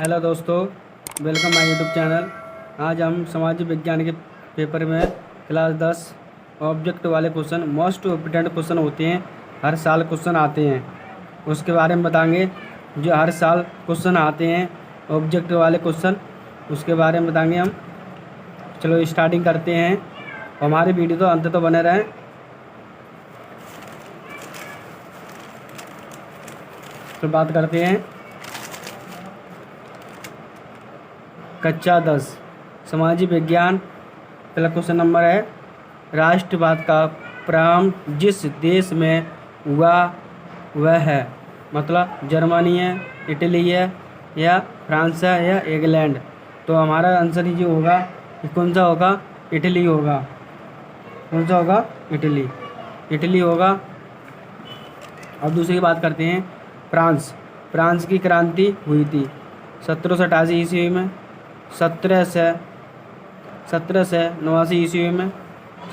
Hello दोस्तों, welcome my YouTube channel. आज हम सामाजिक विज्ञान के पेपर में क्लास 10 ऑब्जेक्ट वाले क्वेश्चन, मोस्ट इम्पोर्टेंट क्वेश्चन होते हैं, हर साल क्वेश्चन आते हैं, उसके बारे में बताएंगे। जो हर साल क्वेश्चन आते हैं ऑब्जेक्ट वाले क्वेश्चन, उसके बारे में बताएंगे हम। चलो स्टार्टिंग करते हैं। हमारी वीडियो तो अंत तो बने रहें। तो बात करते हैं कक्षा 10 सामाजिक विज्ञान। पहला क्वेश्चन नंबर है, राष्ट्रवाद का प्रारंभ जिस देश में हुआ वह है। मतलब जर्मनी है, इटली है, या फ्रांस है, या इंग्लैंड। तो हमारा आंसर ये होगा कि कौन सा होगा? इटली होगा। कौन सा होगा? इटली। इटली होगा। अब दूसरी की बात करते हैं, फ्रांस। फ्रांस की क्रांति हुई थी 1788 ईस्वी में, 1789 ईस्वी में,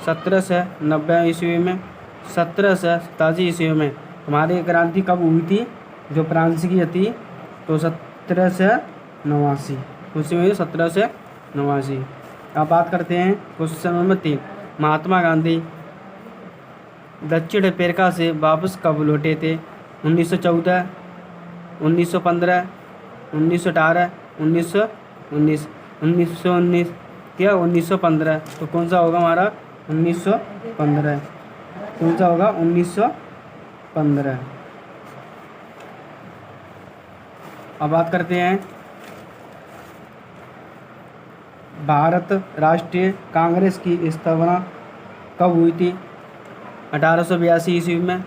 1790 ईस्वी में, 1787 ईस्वी में। हमारी क्रांति कब हुई थी जो फ्रांस की थी? तो 1789 उसमें 1789। अब बात करते हैं क्वेश्चन नंबर 3, महात्मा गांधी दक्षिण अफ्रीका से वापस कब लौटे थे? 1914, 1915, 1918, 1919, 1919 क्या 1915? तो कौन सा होगा हमारा? 1915। कौन सा होगा? 1915। अब बात करते हैं भारत राष्ट्रीय कांग्रेस की स्थापना कब हुई थी? 1882 ईस्वी में,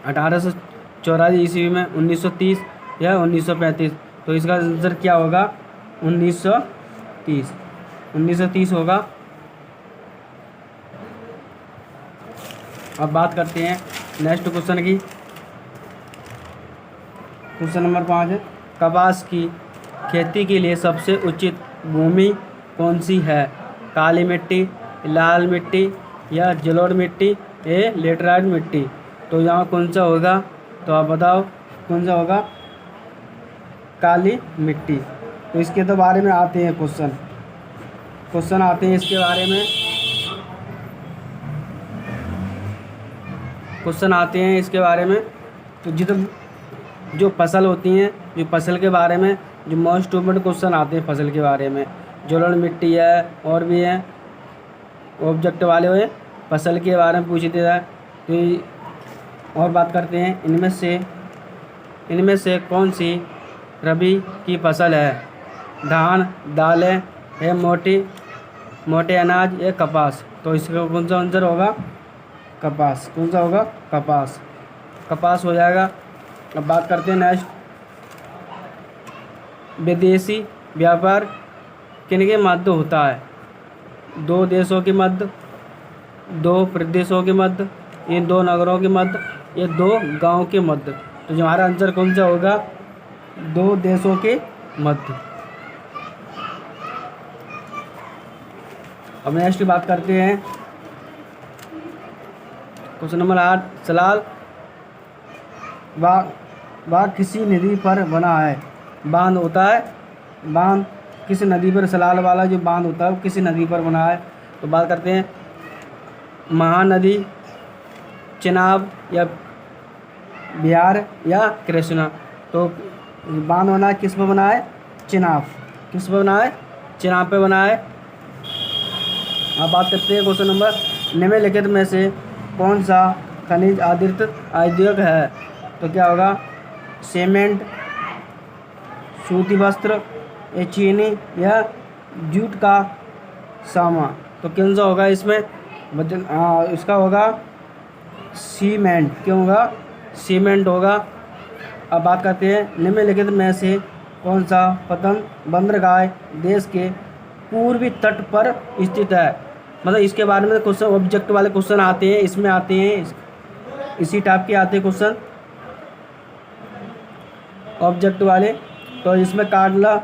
1884 ईस्वी में, 1930 या 1935। तो इसका आंसर क्या होगा? 1930। 1930 होगा। अब बात करते हैं नेक्स्ट क्वेश्चन की। क्वेश्चन नंबर 5 है, कपास की खेती के लिए सबसे उचित भूमि कौन सी है? काली मिट्टी, लाल मिट्टी, या जलोढ़ मिट्टी, या लेटराइट मिट्टी। तो यहाँ कौन सा होगा? तो आप बताओ कौन सा होगा? काली मिट्टी। तो इसके तो बारे में आते हैं क्वेश्चन आते हैं इसके बारे में। क्वेश्चन आते हैं इसके बारे में। तो जो फसल होती हैं, जो फसल के बारे में जो मोस्ट इम्पोर्टेंट क्वेश्चन आते हैं फसल के बारे में, जलोढ़ मिट्टी है और भी है ऑब्जेक्ट वाले हुए फसल के बारे में पूछ दिया है। तो और बात करते हैं, इनमें से कौन सी रबी की फसल है? धान, दालें, या मोटे अनाज, या कपास। तो इसका कौन सा आंसर होगा? कपास। कौन सा होगा? कपास। कपास हो जाएगा। अब बात करते हैं नेक्स्ट, विदेशी व्यापार किनके मध्य होता है? दो देशों के मध्य, दो प्रदेशों के मध्य, ये दो नगरों के मध्य, ये दो गांव के मध्य। तो जो हमारा आंसर कौन सा होगा? दो देशों के मध्य। अब नेक्स्ट बात करते हैं क्वेश्चन नंबर 8, सलाल बाग किसी नदी पर बना है? बांध होता है, बांध किसी नदी पर, सलाल वाला जो बांध होता है वो किसी नदी पर बना है। तो बात करते हैं महानदी, चेनाब, या बिहार, या कृष्णा। तो बांध बना है किस पर बना है? चेनाब। किस पर बना है? चेनाब पे बना है। अब बात करते हैं क्वेश्चन नंबर, निम्नलिखित में से कौन सा खनिज आधारित उद्योग है? तो क्या होगा? सीमेंट, सूती वस्त्र, या चीनी, या जूट का सामान। तो कौन सा होगा इसमें? इसका होगा सीमेंट। क्यों होगा? सीमेंट होगा। अब बात करते हैं, निम्नलिखित में से कौन सा पतंग बंदरगाह देश के पूर्वी तट पर स्थित है? मतलब इसके बारे में क्वेश्चन ऑब्जेक्ट वाले क्वेश्चन आते हैं, इसमें आते हैं, इसी टाइप के आते हैं क्वेश्चन ऑब्जेक्ट वाले। तो इसमें कांडला,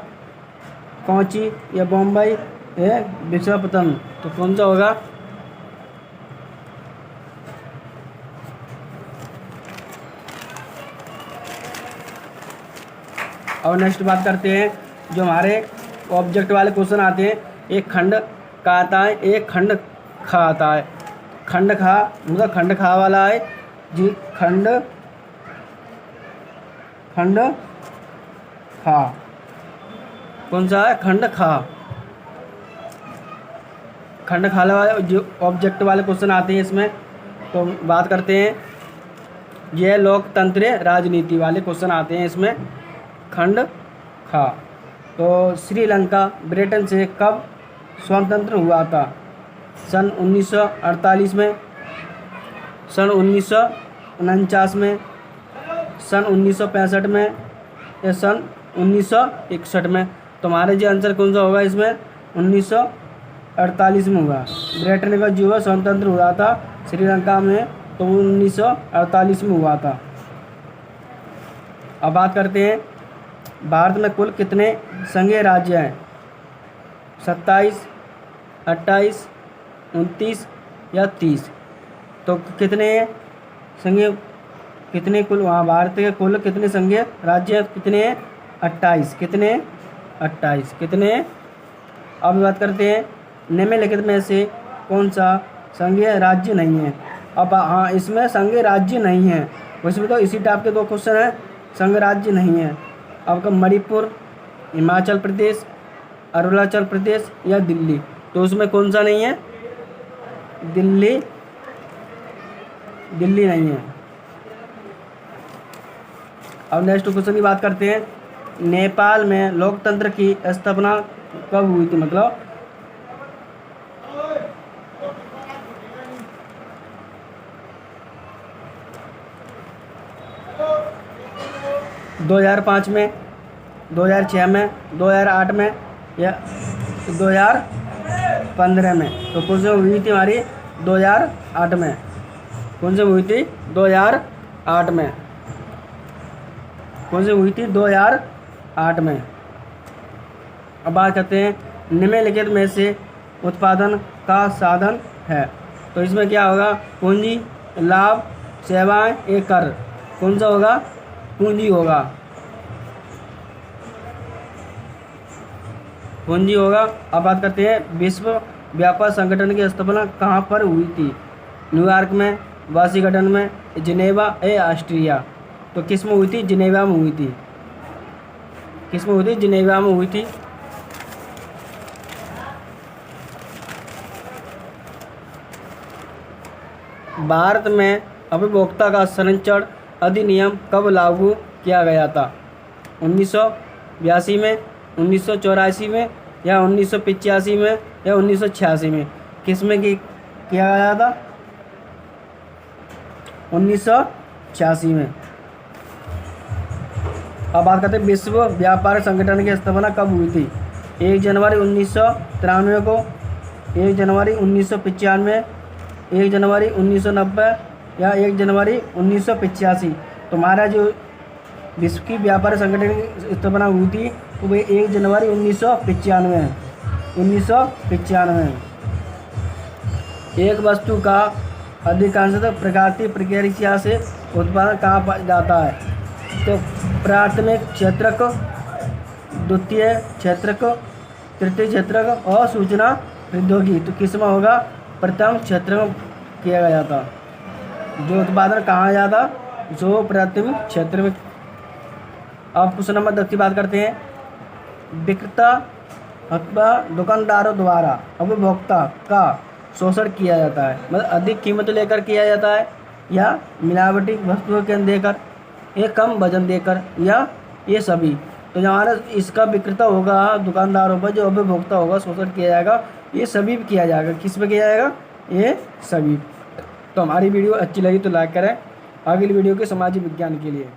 कोची, या बम्बई, या विशाखापट्टनम। तो कौन सा होगा? और नेक्स्ट बात करते हैं जो हमारे ऑब्जेक्ट वाले क्वेश्चन आते हैं। एक खंड का आता है, एक खंड खा आता है। खंड खा मतलब खंड खा वाला है जी, खंड खा कौन सा है? खंड खा। खंड खा वाले जो ऑब्जेक्ट वाले क्वेश्चन आते हैं इसमें, तो बात करते हैं यह लोकतंत्र राजनीति वाले क्वेश्चन आते हैं इसमें। खंड खा। तो श्रीलंका ब्रिटेन से कब स्वतंत्र हुआ था? सन 1948 में, सन 1949 में, सन 1965 में या सन 1961 में? तो हमारे जो आंसर कौन सा होगा इसमें? 1948 में हुआ। ब्रिटेन का जो स्वतंत्र हुआ था श्रीलंका में, तो 1948 में हुआ था। अब बात करते हैं भारत में कुल कितने संघीय राज्य हैं? 27, 28, 29 या 30? तो कितने संघीय, कितने कुल वहाँ भारत के कुल कितने संघीय राज्य कितने हैं? 28। कितने? 28। कितने? अब बात करते हैं निम्नलिखित में से कौन सा संघीय राज्य नहीं है? अब हाँ, इसमें संघीय राज्य नहीं है, उसमें तो इसी टाइप के दो क्वेश्चन हैं। संघ राज्य नहीं है आपका मणिपुर, हिमाचल प्रदेश, अरुणाचल प्रदेश या दिल्ली? तो उसमें कौन सा नहीं है? दिल्ली नहीं है। अब नेक्स्ट क्वेश्चन की बात करते हैं। नेपाल में लोकतंत्र की स्थापना कब हुई थी? मतलब 2005 में, 2006 में, 2008 में या 2015 में? तो कौन सी हुई थी हमारी? 2008 में। कौन सी हुई थी? 2008 में। कौन सी हुई थी? 2008 में। अब बात करते हैं निम्नलिखित में से उत्पादन का साधन है? तो इसमें क्या होगा? पूंजी, लाभ, सेवाएं या कर? कौन सा होगा? पूंजी होगा। पूंजी होगा। अब बात करते हैं विश्व व्यापार संगठन की स्थापना कहाँ पर हुई थी? न्यूयॉर्क में, वाशिंगटन में, जिनेवा या ऑस्ट्रिया? तो किस में हुई थी? जिनेवा में हुई थी। किस में हुई थी? जिनेवा में हुई थी। भारत में उपभोक्ता का संरक्षण अधिनियम कब लागू किया गया था? 1982 में, 1984 में या 1985 में या 1986 में? किस में किया गया था? 1986 में। अब बात करते हैं विश्व व्यापार संगठन की स्थापना कब हुई थी? 1 जनवरी 1993 को, 1 जनवरी 1995, 1 जनवरी 1990 या 1 जनवरी 1985? तो हमारा जो विश्व की व्यापार संगठन की स्थापना हुई थी तो वह 1 जनवरी 1995 है। 1995। एक वस्तु का अधिकांशतः प्राकृतिक प्रक्रिया से उत्पादन कहाँ पाया जाता है? तो प्राथमिक क्षेत्रक, द्वितीय क्षेत्रक, तृतीय क्षेत्रक और सूचना प्रौद्योगिकी? तो किस में होगा? प्रथम क्षेत्र में किया गया था। जो उत्पादन कहाँ जाता? जो प्राथमिक क्षेत्र में। अब क्वेश्चन नंबर 10 की बात करते हैं। विक्रेता अथवा दुकानदारों द्वारा उपभोक्ता का शोषण किया जाता है, मतलब अधिक कीमत लेकर किया जाता है, या मिलावटी वस्तुओं के देकर, या कम वजन देकर, या ये सभी? तो जो हमारा इसका विक्रेता होगा, दुकानदारों पर जो उपभोक्ता होगा शोषण किया जाएगा, ये सभी भी किया जाएगा। किस पे किया जाएगा? ये सभी। तो हमारी वीडियो अच्छी लगी तो लाइक करें। अगली वीडियो के सामाजिक विज्ञान के लिए।